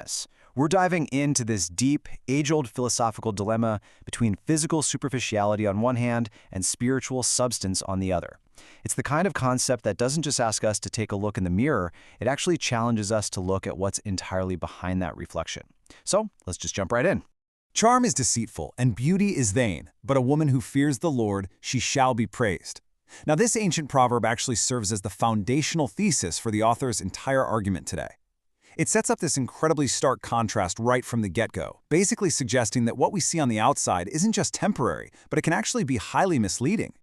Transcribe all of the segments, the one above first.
Yes, we're diving into this deep, age-old philosophical dilemma between physical superficiality on one hand and spiritual substance on the other. It's the kind of concept that doesn't just ask us to take a look in the mirror, it actually challenges us to look at what's entirely behind that reflection. So, let's just jump right in. Charm is deceitful, and beauty is vain, but a woman who fears the Lord, she shall be praised. Now, this ancient proverb actually serves as the foundational thesis for the author's entire argument today. It sets up this incredibly stark contrast right from the get-go, basically suggesting that what we see on the outside isn't just temporary, but it can actually be highly misleading.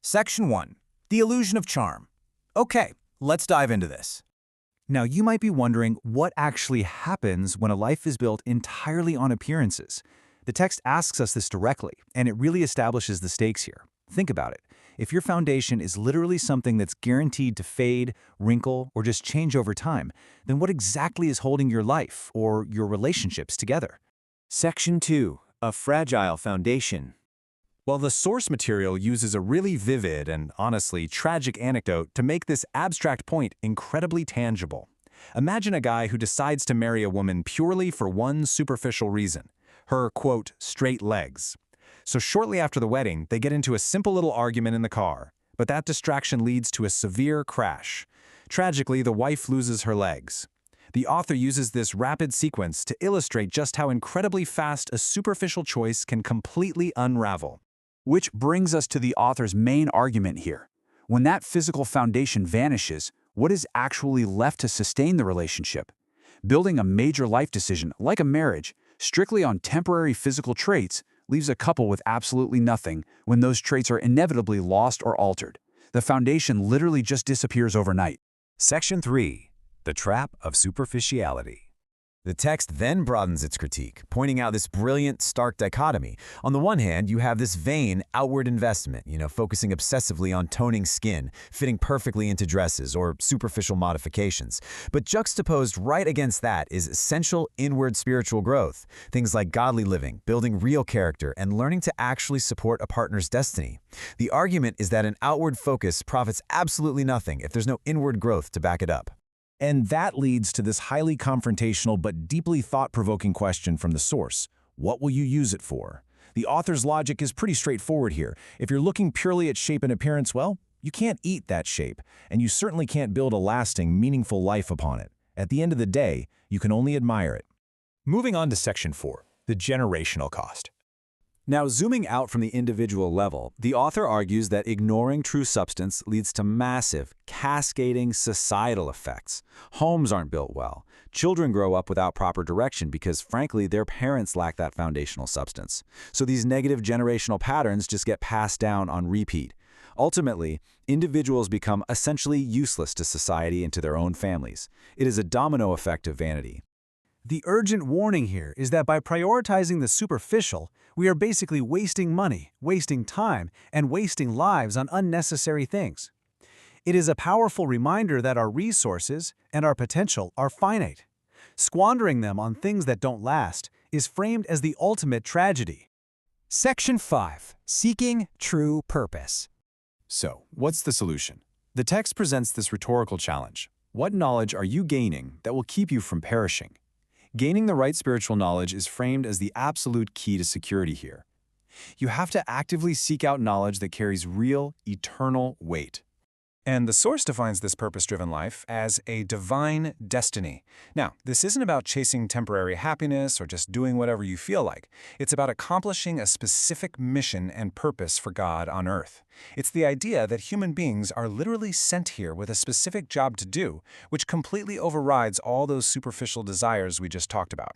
Section 1. The Illusion of Charm. Okay, let's dive into this. Now, you might be wondering what actually happens when a life is built entirely on appearances. The text asks us this directly, and it really establishes the stakes here. Think about it. If your foundation is literally something that's guaranteed to fade, wrinkle, or just change over time, then what exactly is holding your life or your relationships together? Section 2. A Fragile Foundation. Well, the source material uses a really vivid and, honestly, tragic anecdote to make this abstract point incredibly tangible. Imagine a guy who decides to marry a woman purely for one superficial reason, her, quote, straight legs. So shortly after the wedding, they get into a simple little argument in the car, but that distraction leads to a severe crash. Tragically, the wife loses her legs. The author uses this rapid sequence to illustrate just how incredibly fast a superficial choice can completely unravel. Which brings us to the author's main argument here. When that physical foundation vanishes, what is actually left to sustain the relationship? Building a major life decision, like a marriage, strictly on temporary physical traits, leaves a couple with absolutely nothing when those traits are inevitably lost or altered. The foundation literally just disappears overnight. Section 3. The Trap of Superficiality. The text then broadens its critique, pointing out this brilliant, stark dichotomy. On the one hand, you have this vain, outward investment, focusing obsessively on toning skin, fitting perfectly into dresses, or superficial modifications. But juxtaposed right against that is essential inward spiritual growth, things like godly living, building real character, and learning to actually support a partner's destiny. The argument is that an outward focus profits absolutely nothing if there's no inward growth to back it up. And that leads to this highly confrontational but deeply thought-provoking question from the source. What will you use it for? The author's logic is pretty straightforward here. If you're looking purely at shape and appearance, well, you can't eat that shape, and you certainly can't build a lasting, meaningful life upon it. At the end of the day, you can only admire it. Moving on to Section 4, the generational cost. Now, zooming out from the individual level, the author argues that ignoring true substance leads to massive, cascading societal effects. Homes aren't built well. Children grow up without proper direction because, frankly, their parents lack that foundational substance. So these negative generational patterns just get passed down on repeat. Ultimately, individuals become essentially useless to society and to their own families. It is a domino effect of vanity. The urgent warning here is that by prioritizing the superficial, we are basically wasting money, wasting time, and wasting lives on unnecessary things. It is a powerful reminder that our resources and our potential are finite. Squandering them on things that don't last is framed as the ultimate tragedy. Section 5. Seeking True Purpose. So, what's the solution? The text presents this rhetorical challenge. What knowledge are you gaining that will keep you from perishing? Gaining the right spiritual knowledge is framed as the absolute key to security here. You have to actively seek out knowledge that carries real, eternal weight. And the source defines this purpose-driven life as a divine destiny. Now, this isn't about chasing temporary happiness or just doing whatever you feel like. It's about accomplishing a specific mission and purpose for God on earth. It's the idea that human beings are literally sent here with a specific job to do, which completely overrides all those superficial desires we just talked about.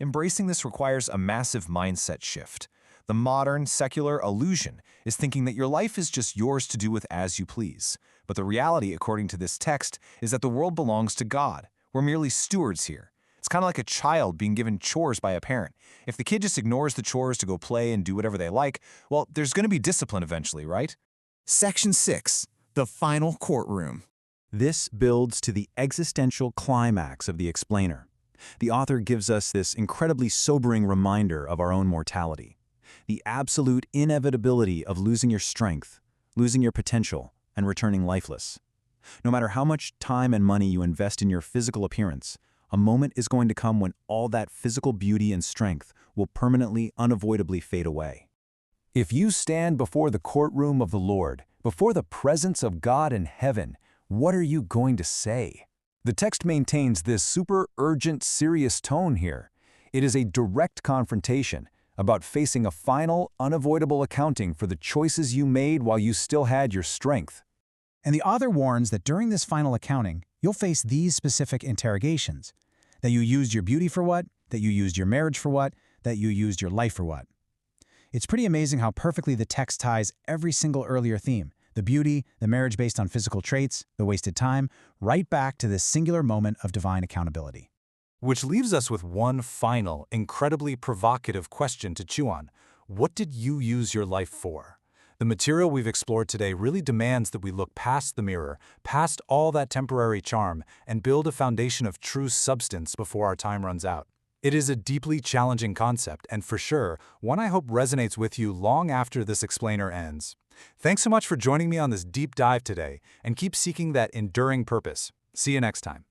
Embracing this requires a massive mindset shift. The modern, secular illusion is thinking that your life is just yours to do with as you please. But the reality, according to this text, is that the world belongs to God. We're merely stewards here. It's kind of like a child being given chores by a parent. If the kid just ignores the chores to go play and do whatever they like, well, there's going to be discipline eventually, right? Section 6. The Final Courtroom. This builds to the existential climax of the explainer. The author gives us this incredibly sobering reminder of our own mortality. The absolute inevitability of losing your strength, losing your potential, and returning lifeless. No matter how much time and money you invest in your physical appearance, A moment is going to come when all that physical beauty and strength will permanently, unavoidably fade away. If you stand before the courtroom of the Lord, before the presence of God in heaven, what are you going to say? The text maintains this super urgent, serious tone here. It is a direct confrontation about facing a final, unavoidable accounting for the choices you made while you still had your strength. And the author warns that during this final accounting, you'll face these specific interrogations. That you used your beauty for what? That you used your marriage for what? That you used your life for what? It's pretty amazing how perfectly the text ties every single earlier theme, the beauty, the marriage based on physical traits, the wasted time, right back to this singular moment of divine accountability. Which leaves us with one final, incredibly provocative question to chew on. What did you use your life for? The material we've explored today really demands that we look past the mirror, past all that temporary charm, and build a foundation of true substance before our time runs out. It is a deeply challenging concept, and for sure, one I hope resonates with you long after this explainer ends. Thanks so much for joining me on this deep dive today, and keep seeking that enduring purpose. See you next time.